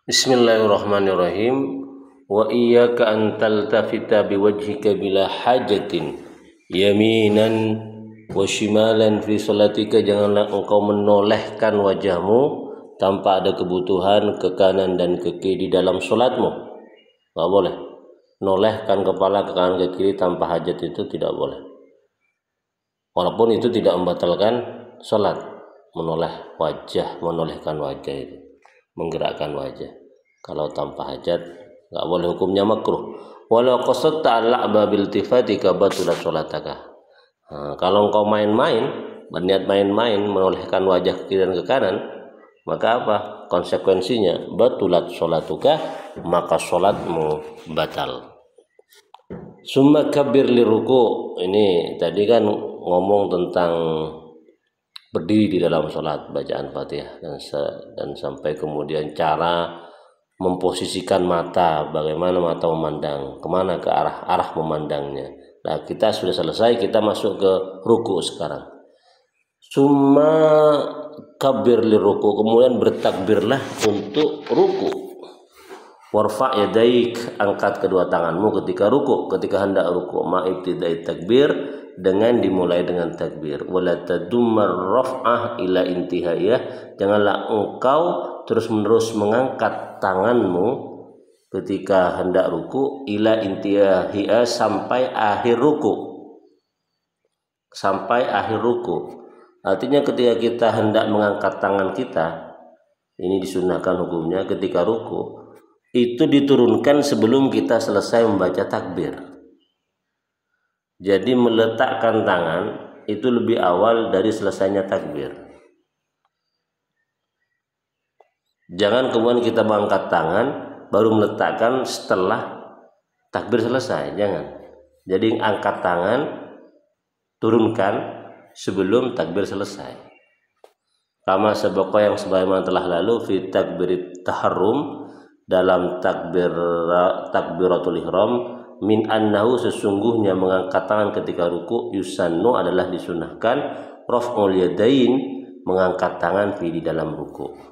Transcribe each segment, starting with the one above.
Bismillahirrahmanirrahim. Wa iyyaka an taltafita biwajhika bila hajatin yaminan wa shimalan fi salatika, janganlah engkau menolehkan wajahmu tanpa ada kebutuhan ke kanan dan ke kiri di dalam salatmu. Enggak boleh. Nolehkan kepala ke kanan ke kiri tanpa hajat itu tidak boleh. Walaupun itu tidak membatalkan salat, menolehkan wajah itu, menggerakkan wajah. Kalau tanpa hajat nggak boleh, hukumnya makruh. Walau qasadta al-la'ba bil tifatika batulat salataka. Kalau engkau main-main, berniat main-main menolehkan wajah ke kiri dan ke kanan, maka apa konsekuensinya? Batulat salatuka, maka salatmu batal. Summa kabbir liruku. Ini tadi kan ngomong tentang berdiri di dalam salat, bacaan Fatihah dan sampai kemudian cara memposisikan mata, bagaimana mata memandang, kemana ke arah memandangnya. Nah, kita sudah selesai, kita masuk ke ruku sekarang. Summa kabir li ruku, kemudian bertakbirlah untuk ruku. Warfa' yadaik, angkat kedua tanganmu ketika ruku, ketika hendak ruku. Ma'ibtidai takbir, dengan dimulai dengan takbir. Wala tadummar raf'ah ila intihaiyah, janganlah engkau terus-menerus mengangkat tanganmu ketika hendak ruku ila intihaiya, sampai akhir ruku. Sampai akhir ruku. Artinya ketika kita hendak mengangkat tangan kita, ini disunahkan hukumnya ketika ruku, itu diturunkan sebelum kita selesai membaca takbir. Jadi meletakkan tangan itu lebih awal dari selesainya takbir. Jangan kemudian kita mengangkat tangan baru meletakkan setelah takbir selesai, jangan. Jadi angkat tangan, turunkan sebelum takbir selesai. Kama sabaqah, yang sebagaimana telah lalu, fi takbirit taharrum, dalam takbiratul ihram, min annahu, sesungguhnya mengangkat tangan ketika ruku, yusannu, adalah disunahkan, raf'ul yadain, mengangkat tangan di dalam ruku.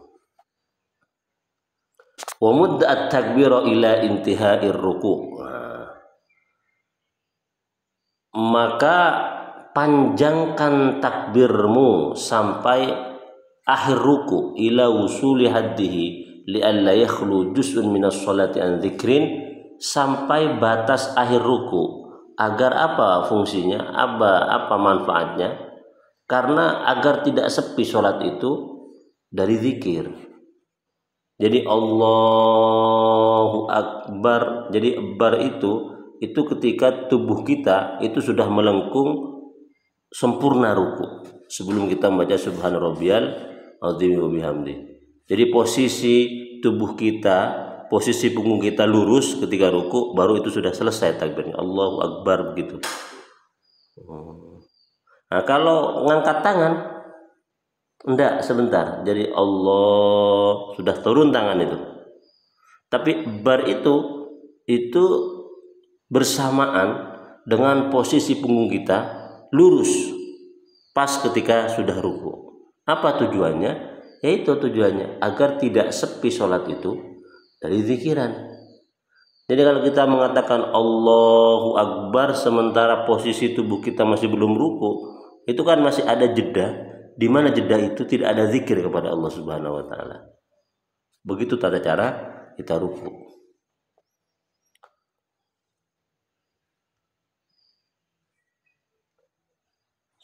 Wa muddat takbira ila intihair ruku, maka panjangkan takbirmu sampai akhir ruku, ila wusuli haddihi li alla yakhlu juz'un minas salati an dzikrin, sampai batas akhir ruku. Agar apa fungsinya? Apa manfaatnya? Karena agar tidak sepi sholat itu dari zikir. Jadi Allahu Akbar. Jadi akbar itu ketika tubuh kita itu sudah melengkung sempurna ruku, sebelum kita membaca subhana rabbiyal azim wa bihamdi. Jadi posisi tubuh kita, posisi punggung kita lurus ketika ruku, baru itu sudah selesai takbirnya, Allahu Akbar, begitu. Nah, kalau ngangkat tangan enggak, sebentar. Jadi Allah, sudah turun tangan itu. Tapi bar itu bersamaan dengan posisi punggung kita lurus pas ketika sudah ruku. Apa tujuannya? Yaitu tujuannya agar tidak sepi sholat itu dari zikiran. Jadi kalau kita mengatakan Allahu Akbar sementara posisi tubuh kita masih belum ruku, itu kan masih ada jeda, di mana jeda itu tidak ada zikir kepada Allah Subhanahu wa taala. Begitu tata cara kita ruku.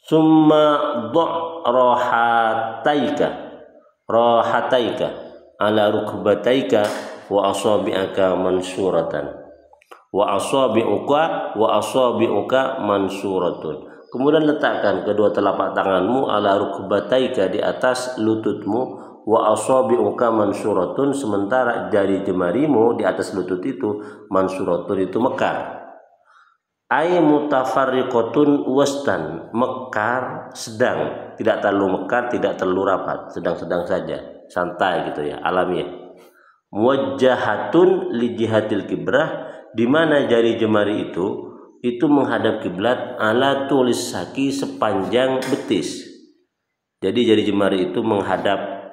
Summa dha' rahataika ala rukbataika wa asabi'aka mansuratan wa asabi'uka mansuratun. Kemudian letakkan kedua telapak tanganmu ala rukbataika, di atas lututmu, wa asabi'uka mansuratun, sementara jari jemarimu di atas lutut itu, mansuratun itu mekar. Ai mutafarriqatun wastan, mekar sedang, tidak terlalu mekar, tidak terlalu rapat, sedang-sedang saja, santai gitu ya, alamiah. Muwajjahatun li jihatil kibrah, di mana jari jemari itu menghadap kiblat, ala tulis saki, sepanjang betis. Jadi jari jemari itu menghadap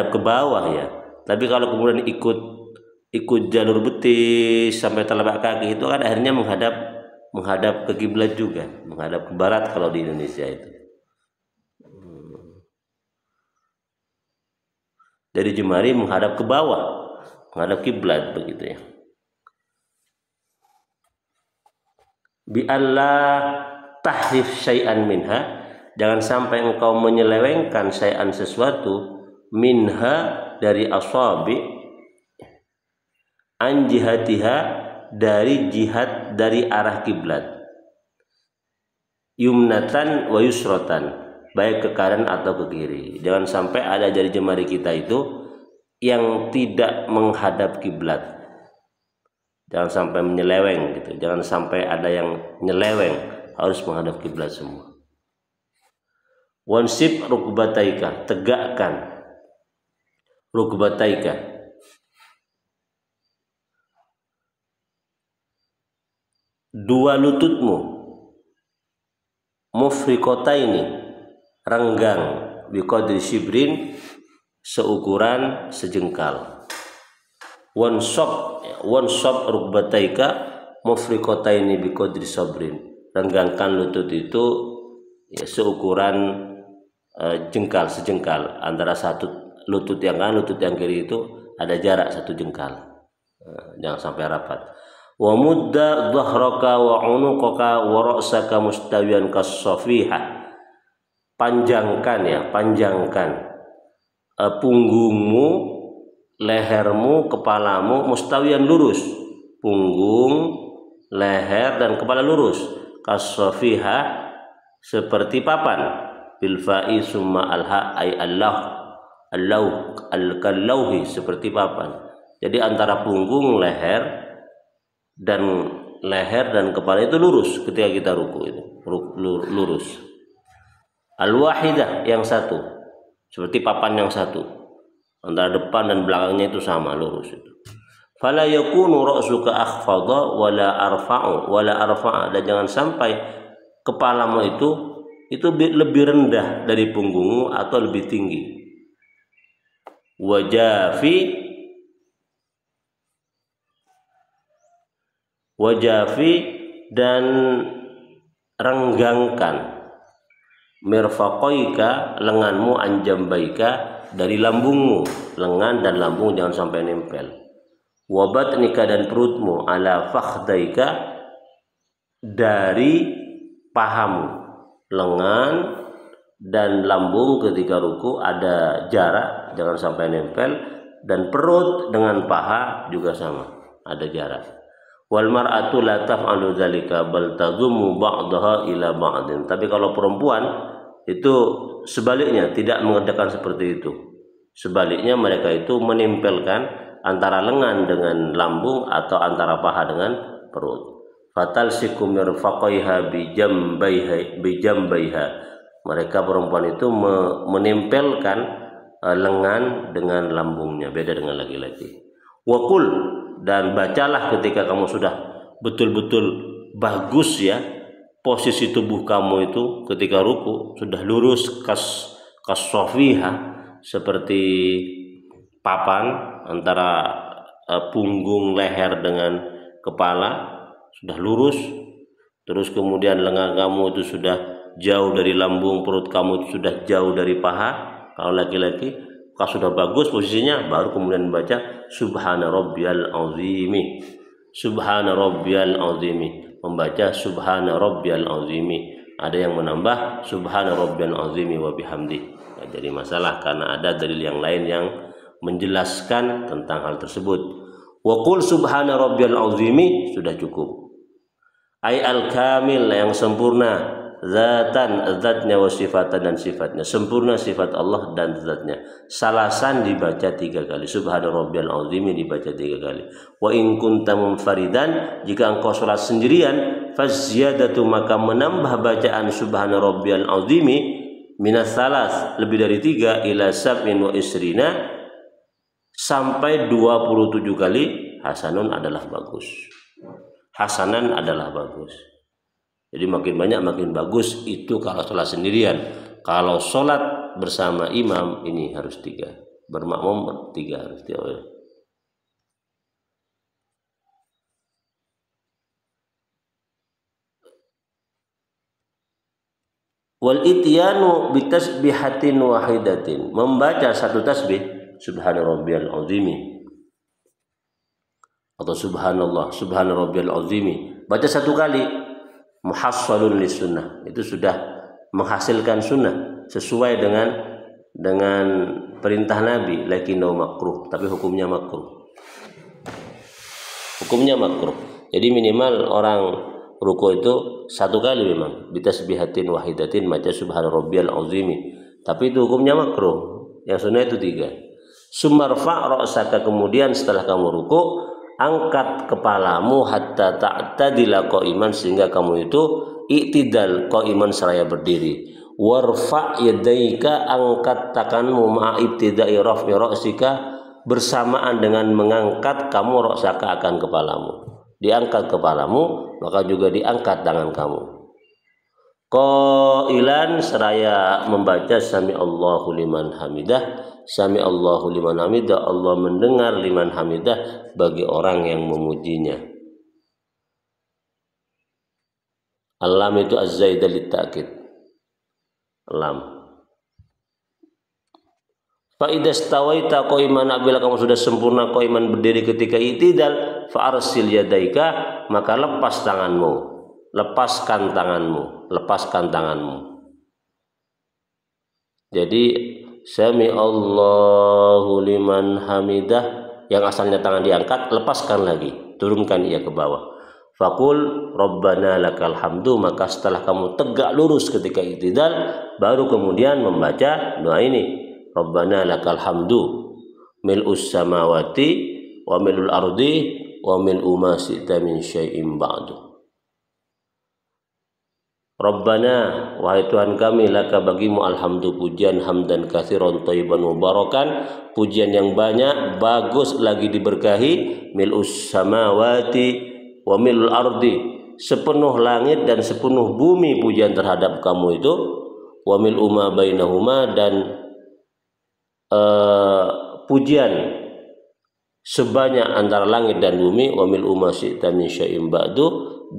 ke bawah ya, Tapi kalau kemudian ikut jalur betis sampai telapak kaki itu kan akhirnya menghadap ke kiblat juga, menghadap ke barat kalau di Indonesia itu. Dari jemari menghadap ke bawah, menghadap kiblat begitu ya. Bi Allah tahrif syai'an minha, jangan sampai engkau menyelewengkan syai'an sesuatu minha dari asabi, an jihatiha dari jihad dari arah kiblat, yumnatan wa yusratan, baik ke kanan atau ke kiri. Jangan sampai ada jari jemari kita itu yang tidak menghadap kiblat. Jangan sampai menyeleweng gitu. Jangan sampai ada yang nyeleweng, harus menghadap kiblat semua. Wansib rukbataika, tegakkan rukbataika, dua lututmu, mufriqataini, renggang, biqadri shibrin, seukuran sejengkal. Wansab rukbataika mufriqataini biqadri sabrin, renggangkan lutut itu ya seukuran jengkal, sejengkal. Antara satu lutut yang kanan lutut yang kiri itu ada jarak 1 jengkal. Jangan sampai rapat. Wa mudda dhahraka wa unuqaka wa ra'saka mustawiyan kas-safiha, panjangkan ya, panjangkan punggungmu, lehermu, kepalamu mustawiyan lurus, punggung, leher dan kepala lurus, kas-safiha seperti papan, bil fa'i summa alha ay al-lauhi, seperti papan. Jadi antara punggung, leher dan kepala itu lurus ketika kita ruku, itu lurus. Al-wahidah yang satu, seperti papan yang satu, antara depan dan belakangnya itu sama, lurus itu. Fala yakunu ra'suka akhfadha wala arfa'a, dan jangan sampai kepalamu itu lebih rendah dari punggungmu atau lebih tinggi. Wajafi dan renggangkan mirfaqaika, lenganmu, anjambaika, dari lambungmu, lengan dan lambung jangan sampai nempel. Wabatnika, dan perutmu, ala fakhdaika, dari pahamu, lengan dan lambung ketika ruku ada jarak, jangan sampai nempel, dan perut dengan paha juga sama, ada jarak. Wal mar'atu la taf'alu dzalika bal tadhummu ba'daha ila ba'din. Tapi kalau perempuan itu sebaliknya, tidak mengerjakan seperti itu. Sebaliknya mereka itu menempelkan antara lengan dengan lambung atau antara paha dengan perut. Fatal sikum mirfaqaiha bijambaiha. Mereka perempuan itu menempelkan lengan dengan lambungnya, beda dengan laki-laki. Waqul, dan bacalah ketika kamu sudah betul-betul bagus ya, posisi tubuh kamu itu ketika ruku sudah lurus kas-safiha, seperti papan antara punggung, leher dengan kepala sudah lurus, terus kemudian lengan kamu itu sudah jauh dari lambung, perut kamu itu sudah jauh dari paha. Kalau laki-laki kalau sudah bagus posisinya, baru kemudian membaca subhana rabbiyal azimi, subhana rabbiyal azimi, membaca subhana rabbiyal azimi. Ada yang menambah subhana rabbiyal azimi wa bihamdi. Nah, jadi masalah karena ada dalil yang lain yang menjelaskan tentang hal tersebut. Wa qul subhana rabbiyal azimi sudah cukup. Ai al-kamil, yang sempurna, zatan, zatnya, wa sifatan, dan sifatnya, sempurna sifat Allah dan zatnya. Salasan dibaca 3 kali, subhana rabbiyal azimi dibaca 3 kali. Wa in kunta munfaridan, jika engkau salat sendirian, faziyadatu, maka menambah bacaan subhana rabbiyal azimi minas salas, lebih dari 3, ila sab'in wa isrina, sampai 27 kali, hasanun adalah bagus. Hasanan adalah bagus. Jadi makin banyak makin bagus, itu kalau sholat sendirian. Kalau sholat bersama imam ini harus 3. bermakmum 3 setiap ya. Wal ityanu bitasbihatin wahidatin, membaca satu tasbih subhana rabbiyal azimi atau subhanallah subhana rabbiyal azimi, baca satu kali, muhassalun lis sunnah, itu sudah menghasilkan sunnah sesuai dengan perintah Nabi, lakinnahu makruh, tapi hukumnya makruh. Hukumnya makruh. Jadi minimal orang ruku itu satu kali memang, bitasbihatin wahidatin, baca subhana rabbiyal azimi, tapi itu hukumnya makruh. Yang sunnah itu 3. Sumarfa ra'saka, kemudian setelah kamu ruku angkat kepalamu, hatta ta'tadila qa'iman, sehingga kamu itu i'tidal qa'iman seraya berdiri. Warfa yadaika, angkat tanganmu, ma'a ibtida'i raf'i ra'sika, bersamaan dengan mengangkat kamu ra'saka akan kepalamu. Diangkat kepalamu, maka juga diangkat tangan kamu. Qailan, seraya membaca sami Allahu liman hamidah, sami Allahu liman hamidah, Allah mendengar liman hamidah, bagi orang yang memujinya. Alam itu az-zaidah litakid. Alam. Fa idza stawaita qaiman, apabila kamu sudah sempurna qaiman berdiri ketika i'tidal, fa arsil yadaika, maka lepas tanganmu, lepaskan tanganmu. Jadi sami Allahu liman hamidah, yang asalnya tangan diangkat, lepaskan lagi, turunkan ia ke bawah. Faqul rabbana lakal hamdu, maka setelah kamu tegak lurus ketika i'tidal, baru kemudian membaca doa ini, rabbana lakal hamdu mil'us samawati wa mil'ul ardi wa mil'u ma syi'ta min syai'in ba'du. Rabbana, wahai Tuhan kami, laka bagimu alhamdu, pujian, hamdan katsiran thayyiban mubarakan, pujian yang banyak, bagus lagi diberkahi, mil'us samawati wa mil'ul ardi, sepenuh langit dan sepenuh bumi pujian terhadap kamu itu, wa mil'u ma bainahuma, dan pujian sebanyak antara langit dan bumi, wa mil'u ma syi'ta min syai'in ba'du,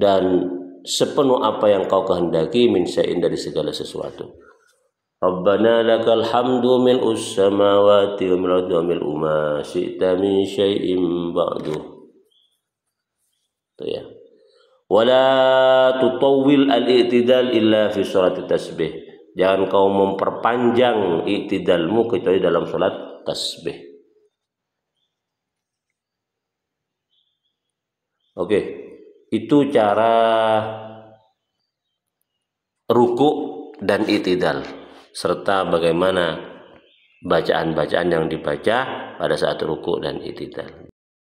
dan sepenuh apa yang kau kehendaki, min syai'in, dari segala sesuatu. Rabbana lakal hamdu mil'us samawati wa mil'ul ardi wa mil'u ma syi'ta min syai'in ba'du. Itu ya. Wala tutawwil al-i'tidal illa fi sholati tasbih, jangan kau memperpanjang i'tidalmu kecuali dalam salat tasbih. Oke, itu cara ruku dan i'tidal, serta bagaimana bacaan-bacaan yang dibaca pada saat ruku dan i'tidal.